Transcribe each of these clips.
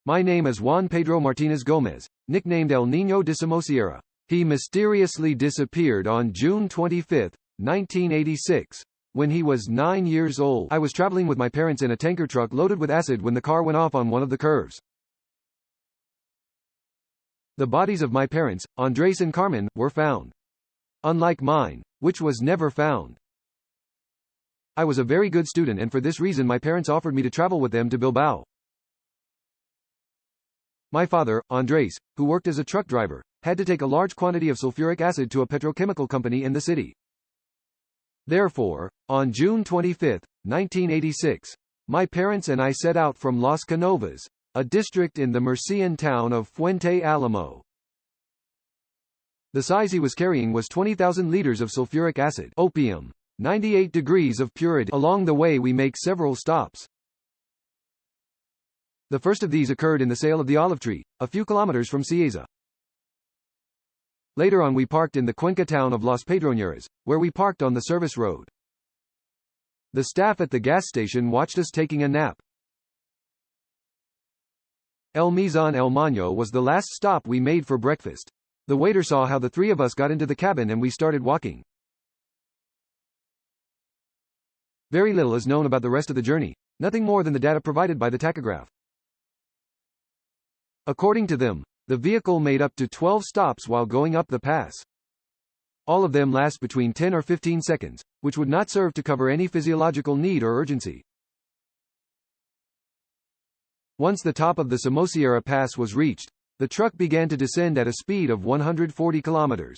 My name is Juan Pedro Martínez Gómez, nicknamed El Niño de Somosierra. He mysteriously disappeared on June 25, 1986. When he was 9 years old, I was traveling with my parents in a tanker truck loaded with acid when the car went off on one of the curves. The bodies of my parents, Andrés and Carmen, were found. Unlike mine, which was never found. I was a very good student, and for this reason my parents offered me to travel with them to Bilbao. My father, Andrés, who worked as a truck driver, had to take a large quantity of sulfuric acid to a petrochemical company in the city. Therefore, on June 25, 1986, my parents and I set out from Las Canovas, a district in the Murcian town of Fuente Alamo. The size he was carrying was 20,000 liters of sulfuric acid, opium, 98 degrees of purity. Along the way we make several stops. The first of these occurred in the sale of the olive tree, a few kilometers from Cieza. Later on we parked in the Cuenca town of Las Pedroñeras, where we parked on the service road. The staff at the gas station watched us taking a nap. El Mesón El Maño was the last stop we made for breakfast. The waiter saw how the three of us got into the cabin and we started walking. Very little is known about the rest of the journey, nothing more than the data provided by the tachograph. According to them, the vehicle made up to 12 stops while going up the pass. All of them last between 10 or 15 seconds, which would not serve to cover any physiological need or urgency. Once the top of the Somosierra Pass was reached, the truck began to descend at a speed of 140 km/h.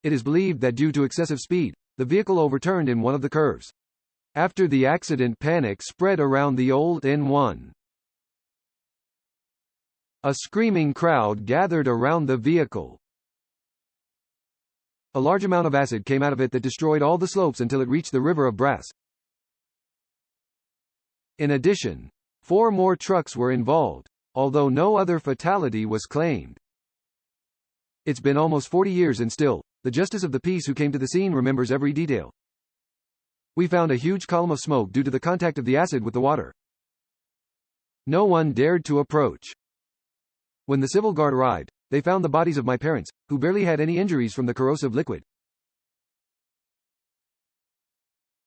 It is believed that due to excessive speed, the vehicle overturned in one of the curves. After the accident, panic spread around the old N1. A screaming crowd gathered around the vehicle. A large amount of acid came out of it that destroyed all the slopes until it reached the river of Brass. In addition, 4 more trucks were involved, although no other fatality was claimed. It's been almost 40 years and still, the justice of the peace who came to the scene remembers every detail. We found a huge column of smoke due to the contact of the acid with the water. No one dared to approach. When the civil guard arrived, they found the bodies of my parents, who barely had any injuries from the corrosive liquid.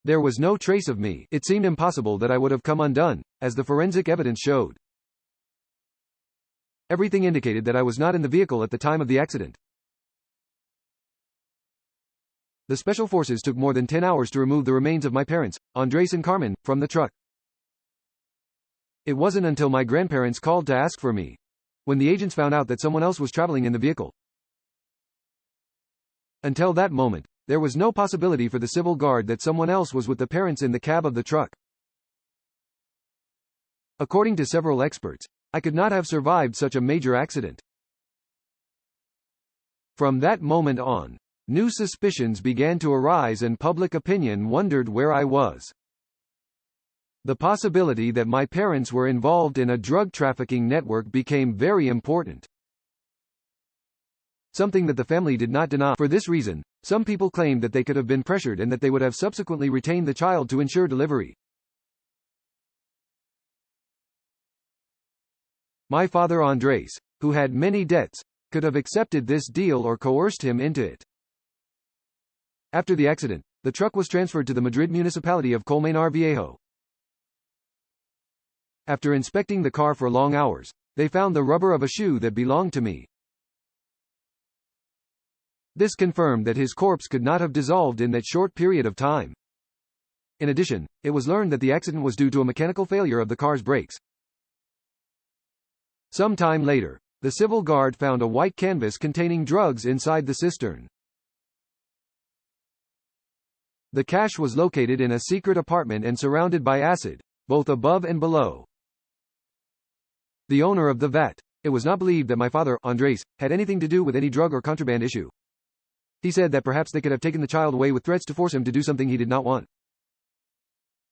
There was no trace of me. It seemed impossible that I would have come undone, as the forensic evidence showed. Everything indicated that I was not in the vehicle at the time of the accident. The special forces took more than 10 hours to remove the remains of my parents, Andrés and Carmen, from the truck. It wasn't until my grandparents called to ask for me, when the agents found out that someone else was traveling in the vehicle. Until that moment, there was no possibility for the civil guard that someone else was with the parents in the cab of the truck. According to several experts, I could not have survived such a major accident. From that moment on, new suspicions began to arise and public opinion wondered where I was. The possibility that my parents were involved in a drug trafficking network became very important. Something that the family did not deny. For this reason, some people claimed that they could have been pressured and that they would have subsequently retained the child to ensure delivery. My father Andrés, who had many debts, could have accepted this deal or coerced him into it. After the accident, the truck was transferred to the Madrid municipality of Colmenar Viejo. After inspecting the car for long hours, they found the rubber of a shoe that belonged to me. This confirmed that his corpse could not have dissolved in that short period of time. In addition, it was learned that the accident was due to a mechanical failure of the car's brakes. Some time later, the civil guard found a white canvas containing drugs inside the cistern. The cache was located in a secret apartment and surrounded by acid, both above and below. The owner of the vat. It was not believed that my father, Andrés, had anything to do with any drug or contraband issue. He said that perhaps they could have taken the child away with threats to force him to do something he did not want.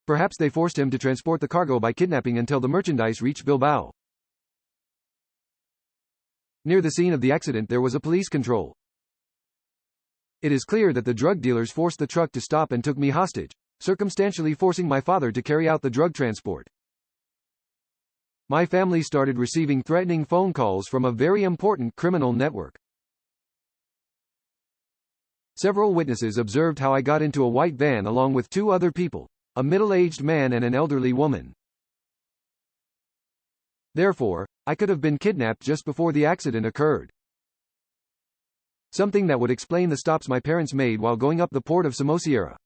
Perhaps they forced him to transport the cargo by kidnapping until the merchandise reached Bilbao. Near the scene of the accident there was a police control. It is clear that the drug dealers forced the truck to stop and took me hostage, circumstantially forcing my father to carry out the drug transport. my family started receiving threatening phone calls from a very important criminal network. Several witnesses observed how I got into a white van along with two other people, a middle-aged man and an elderly woman. Therefore, I could have been kidnapped just before the accident occurred. Something that would explain the stops my parents made while going up the port of Somosierra.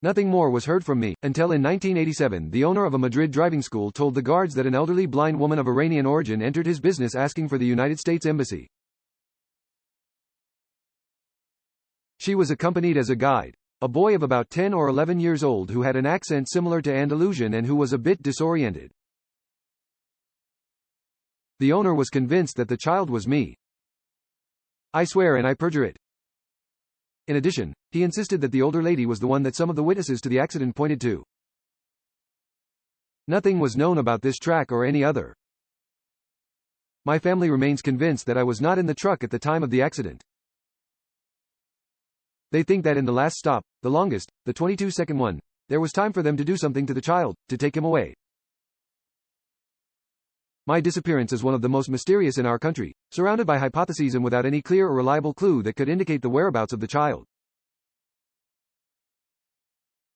Nothing more was heard from me, until in 1987 the owner of a Madrid driving school told the guards that an elderly blind woman of Iranian origin entered his business asking for the United States Embassy. She was accompanied as a guide, a boy of about 10 or 11 years old who had an accent similar to Andalusian and who was a bit disoriented. The owner was convinced that the child was me. I swear and I perjure it. In addition, he insisted that the older lady was the one that some of the witnesses to the accident pointed to. Nothing was known about this track or any other. My family remains convinced that I was not in the truck at the time of the accident. They think that in the last stop, the longest, the 22-second one, there was time for them to do something to the child, to take him away. My disappearance is one of the most mysterious in our country, surrounded by hypotheses and without any clear or reliable clue that could indicate the whereabouts of the child.